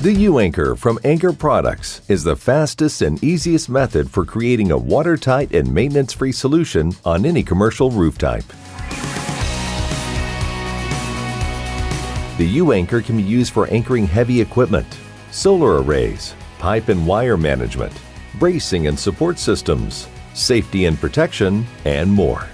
The U-Anchor from Anchor Products is the fastest and easiest method for creating a watertight and maintenance-free solution on any commercial roof type. The U-Anchor can be used for anchoring heavy equipment, solar arrays, pipe and wire management, bracing and support systems, safety and protection, and more.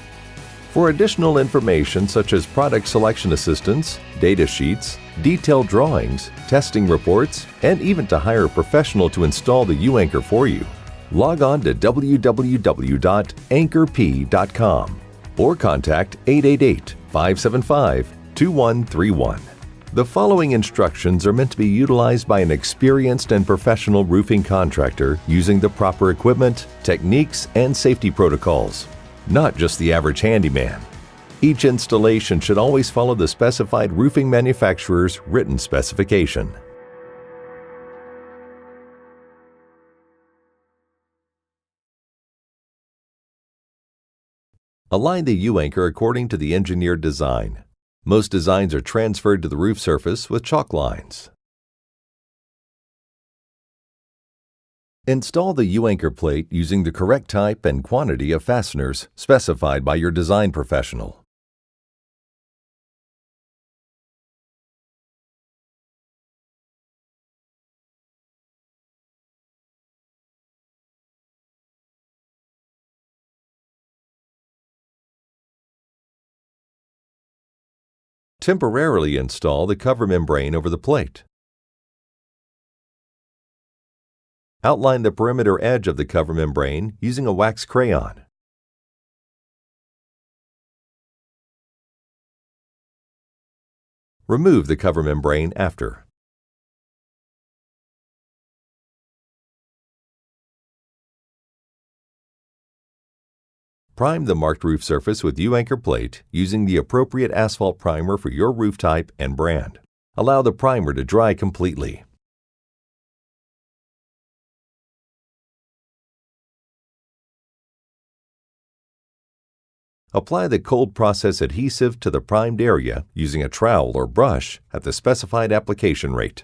For additional information such as product selection assistance, data sheets, detailed drawings, testing reports, and even to hire a professional to install the U-Anchor for you, log on to www.anchorp.com or contact 888-575-2131. The following instructions are meant to be utilized by an experienced and professional roofing contractor using the proper equipment, techniques, and safety protocols, not just the average handyman. Each installation should always follow the specified roofing manufacturer's written specification. Align the U-Anchor according to the engineered design. Most designs are transferred to the roof surface with chalk lines. Install the U-Anchor plate using the correct type and quantity of fasteners specified by your design professional. Temporarily install the cover membrane over the plate. Outline the perimeter edge of the cover membrane using a wax crayon. Remove the cover membrane after. Prime the marked roof surface with U-Anchor plate using the appropriate asphalt primer for your roof type and brand. Allow the primer to dry completely. Apply the cold process adhesive to the primed area using a trowel or brush at the specified application rate.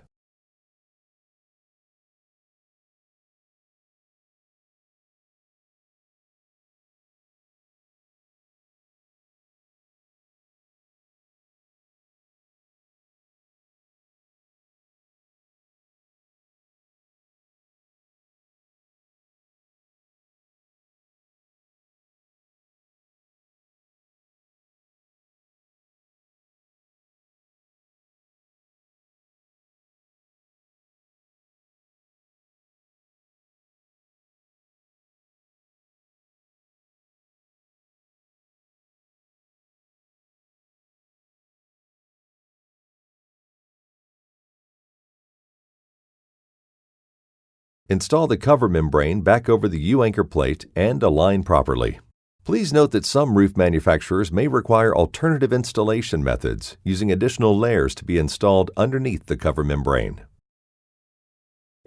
Install the cover membrane back over the U-Anchor plate and align properly. Please note that some roof manufacturers may require alternative installation methods using additional layers to be installed underneath the cover membrane.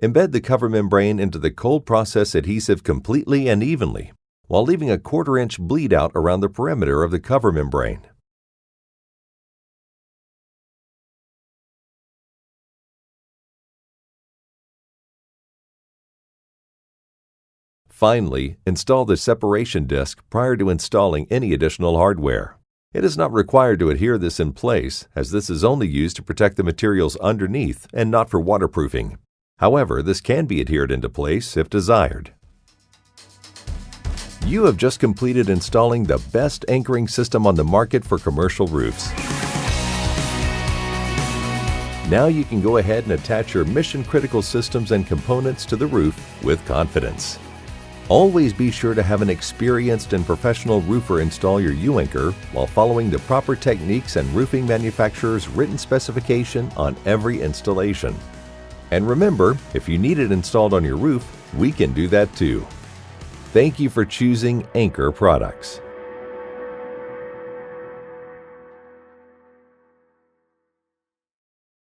Embed the cover membrane into the cold process adhesive completely and evenly, while leaving a 1/4 inch bleed out around the perimeter of the cover membrane. Finally, install the separation disc prior to installing any additional hardware. It is not required to adhere this in place, as this is only used to protect the materials underneath and not for waterproofing. However, this can be adhered into place if desired. You have just completed installing the best anchoring system on the market for commercial roofs. Now you can go ahead and attach your mission-critical systems and components to the roof with confidence. Always be sure to have an experienced and professional roofer install your U-Anchor while following the proper techniques and roofing manufacturer's written specification on every installation. And remember, if you need it installed on your roof, we can do that too. Thank you for choosing Anchor Products.